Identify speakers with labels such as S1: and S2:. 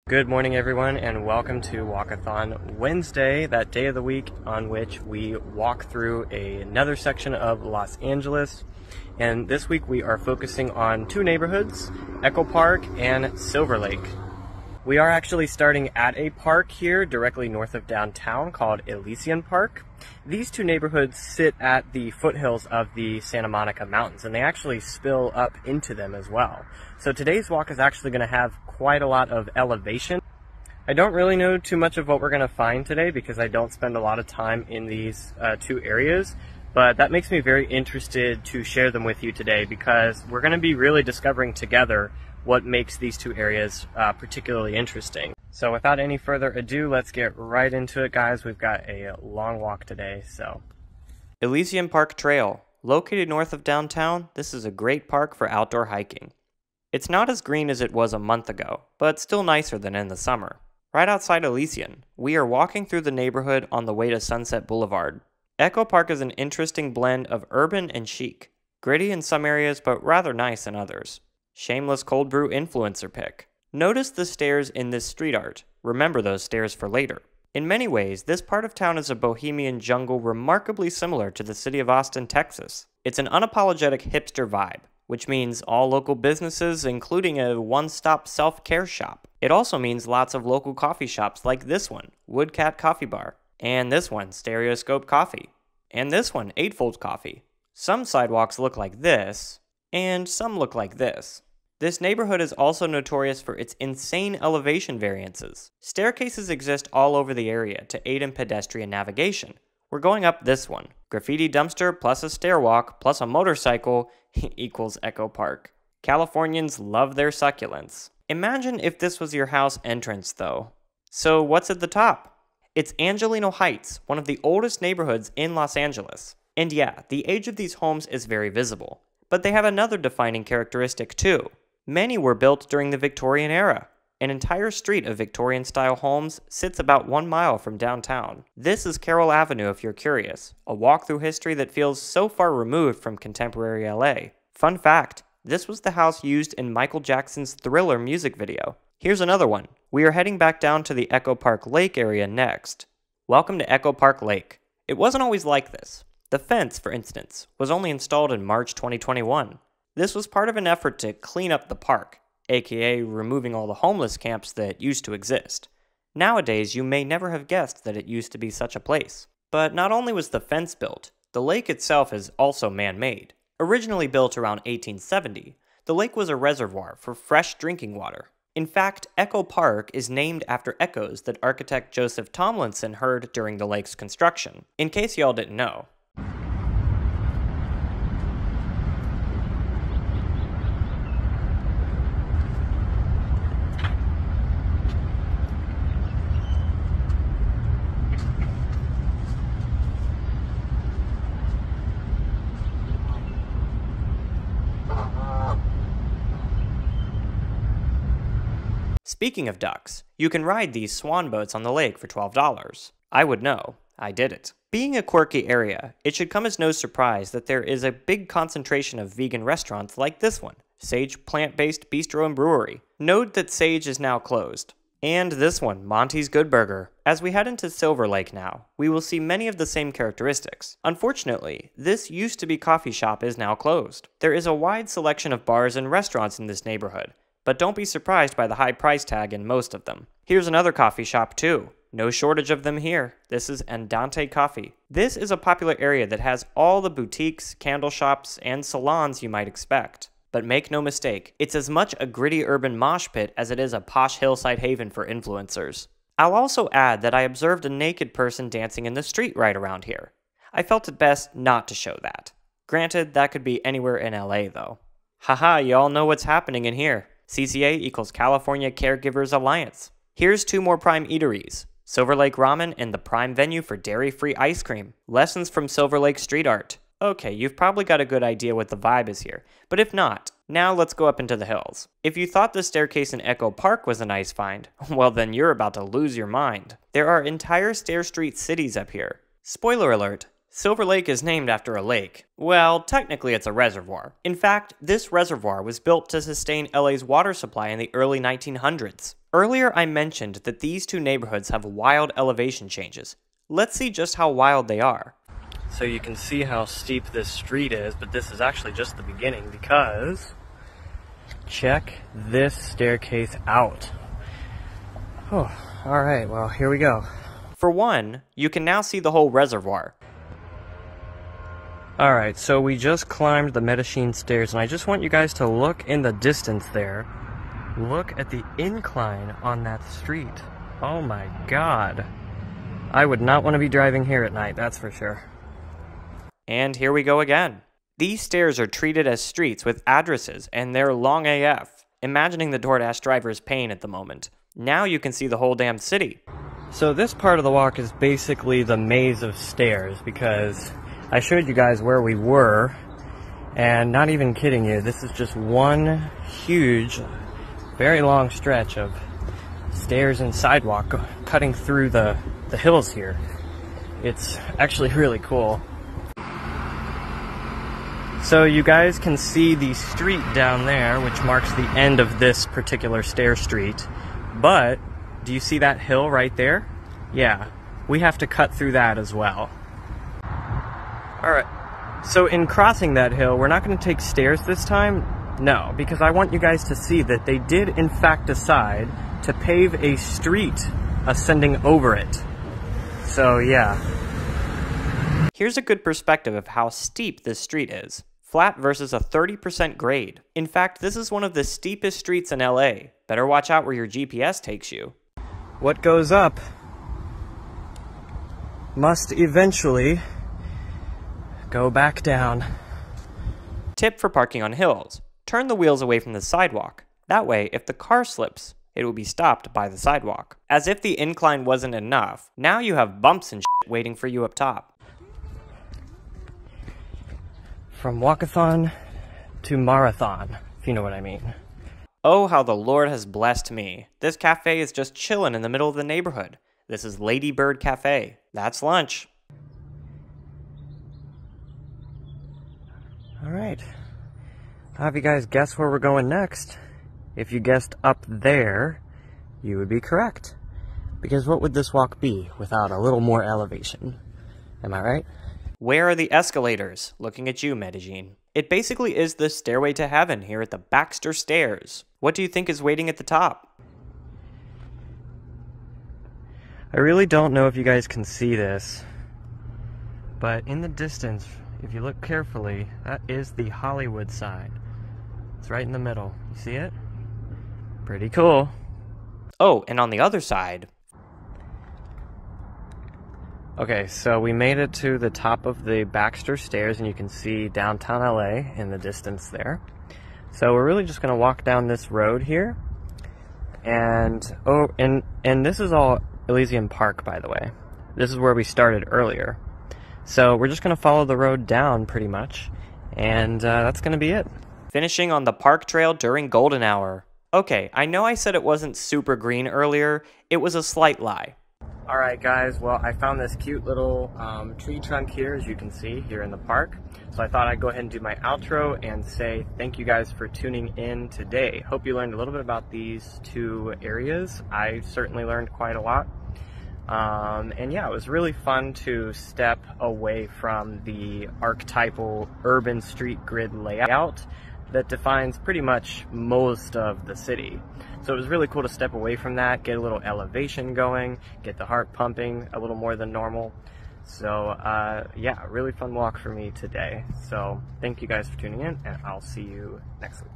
S1: Good morning everyone and welcome to Walkathon Wednesday, that day of the week on which we walk through another section of Los Angeles. And this week we are focusing on two neighborhoods, Echo Park and Silver Lake. We are actually starting at a park here directly north of downtown called Elysian Park. These two neighborhoods sit at the foothills of the Santa Monica Mountains, and they actually spill up into them as well. So today's walk is actually going to have quite a lot of elevation. I don't really know too much of what we're going to find today because I don't spend a lot of time in these two areas, but that makes me very interested to share them with you today because we're going to be really discovering together what makes these two areas particularly interesting. So without any further ado, let's get right into it, guys. We've got a long walk today, so. Elysian Park Trail. Located north of downtown, this is a great park for outdoor hiking. It's not as green as it was a month ago, but still nicer than in the summer. Right outside Elysian, we are walking through the neighborhood on the way to Sunset Boulevard. Echo Park is an interesting blend of urban and chic. Gritty in some areas, but rather nice in others. Shameless cold brew influencer pick. Notice the stairs in this street art. Remember those stairs for later. In many ways, this part of town is a bohemian jungle remarkably similar to the city of Austin, Texas. It's an unapologetic hipster vibe, which means all local businesses, including a one-stop self-care shop. It also means lots of local coffee shops like this one, Woodcat Coffee Bar, and this one, Stereoscope Coffee, and this one, Eightfold Coffee. Some sidewalks look like this, and some look like this. This neighborhood is also notorious for its insane elevation variances. Staircases exist all over the area to aid in pedestrian navigation. We're going up this one. Graffiti dumpster plus a stairwalk plus a motorcycle equals Echo Park. Californians love their succulents. Imagine if this was your house entrance though. So what's at the top? It's Angelino Heights, one of the oldest neighborhoods in Los Angeles. And yeah, the age of these homes is very visible. But they have another defining characteristic too. Many were built during the Victorian era. An entire street of Victorian-style homes sits about 1 mile from downtown. This is Carroll Avenue if you're curious, a walk through history that feels so far removed from contemporary LA. Fun fact, this was the house used in Michael Jackson's Thriller music video. Here's another one. We are heading back down to the Echo Park Lake area next. Welcome to Echo Park Lake. It wasn't always like this. The fence, for instance, was only installed in March 2021. This was part of an effort to clean up the park, aka removing all the homeless camps that used to exist. Nowadays, you may never have guessed that it used to be such a place. But not only was the fence built, the lake itself is also man-made. Originally built around 1870, the lake was a reservoir for fresh drinking water. In fact, Echo Park is named after echoes that architect Joseph Tomlinson heard during the lake's construction, in case y'all didn't know. Speaking of ducks, you can ride these swan boats on the lake for $12. I would know. I did it. Being a quirky area, it should come as no surprise that there is a big concentration of vegan restaurants like this one, Sage Plant-Based Bistro and Brewery. Note that Sage is now closed. And this one, Monty's Good Burger. As we head into Silver Lake now, we will see many of the same characteristics. Unfortunately, this used to be coffee shop is now closed. There is a wide selection of bars and restaurants in this neighborhood, but don't be surprised by the high price tag in most of them. Here's another coffee shop too. No shortage of them here. This is Andante Coffee. This is a popular area that has all the boutiques, candle shops, and salons you might expect. But make no mistake, it's as much a gritty urban mosh pit as it is a posh hillside haven for influencers. I'll also add that I observed a naked person dancing in the street right around here. I felt it best not to show that. Granted, that could be anywhere in LA though. Haha, y'all know what's happening in here. CCA equals California Caregivers Alliance. Here's two more prime eateries, Silver Lake Ramen and the prime venue for dairy-free ice cream. Lessons from Silver Lake street art. Okay, you've probably got a good idea what the vibe is here, but if not, now let's go up into the hills. If you thought the staircase in Echo Park was a nice find, well then you're about to lose your mind. There are entire stair street cities up here. Spoiler alert,
S2: Silver Lake is named after a lake. Well, technically it's a reservoir. In fact, this reservoir was built to sustain LA's water supply in the early 1900s. Earlier I mentioned that these two neighborhoods have wild elevation changes. Let's see just how wild they are.
S1: So you can see how steep this street is, but this is actually just the beginning because check this staircase out. Oh, all right, well, here we go.
S2: For one, you can now see the whole reservoir.
S1: All right, so we just climbed the Medellin stairs, and I just want you guys to look in the distance there. Look at the incline on that street. Oh my God. I would not want to be driving here at night, that's for sure.
S2: And here we go again. These stairs are treated as streets with addresses, and they're long AF. Imagining the DoorDash driver's pain at the moment. Now you can see the whole damn city.
S1: So this part of the walk is basically the maze of stairs, because I showed you guys where we were, and not even kidding you, this is just one huge, very long stretch of stairs and sidewalk cutting through the hills here. It's actually really cool. So you guys can see the street down there, which marks the end of this particular stair street. But do you see that hill right there? Yeah, we have to cut through that as well. All right, so in crossing that hill, we're not going to take stairs this time. No, because I want you guys to see that they did in fact decide to pave a street ascending over it. So yeah.
S2: Here's a good perspective of how steep this street is. Flat versus a 30% grade. In fact, this is one of the steepest streets in LA. Better watch out where your GPS takes you.
S1: What goes up must eventually go back down.
S2: Tip for parking on hills. Turn the wheels away from the sidewalk. That way, if the car slips, it will be stopped by the sidewalk. As if the incline wasn't enough, now you have bumps and shit waiting for you up top.
S1: From walkathon to marathon, if you know what I mean.
S2: Oh, how the Lord has blessed me. This cafe is just chillin' in the middle of the neighborhood. This is Lady Bird Cafe. That's lunch.
S1: All right. I'll have you guys guess where we're going next. If you guessed up there, you would be correct. Because what would this walk be without a little more elevation? Am I right?
S2: Where are the escalators? Looking at you, Medellin. It basically is the stairway to heaven here at the Baxter Stairs. What do you think is waiting at the top?
S1: I really don't know if you guys can see this, but in the distance, if you look carefully, that is the Hollywood side. It's right in the middle. You see it? Pretty cool.
S2: Oh, and on the other side...
S1: Okay, so we made it to the top of the Baxter Stairs, and you can see downtown LA in the distance there. So we're really just going to walk down this road here. And this is all Elysian Park, by the way. This is where we started earlier. So we're just going to follow the road down pretty much, and that's going to be it.
S2: Finishing on the park trail during golden hour. Okay, I know I said it wasn't super green earlier. It was a slight lie.
S1: Alright guys, well I found this cute little tree trunk here, as you can see, here in the park. So I thought I'd go ahead and do my outro and say thank you guys for tuning in today. Hope you learned a little bit about these two areas. I certainly learned quite a lot. And yeah, it was really fun to step away from the archetypal urban street grid layout that defines pretty much most of the city. So it was really cool to step away from that, get a little elevation going, get the heart pumping a little more than normal. So yeah, really fun walk for me today. So thank you guys for tuning in, and I'll see you next week.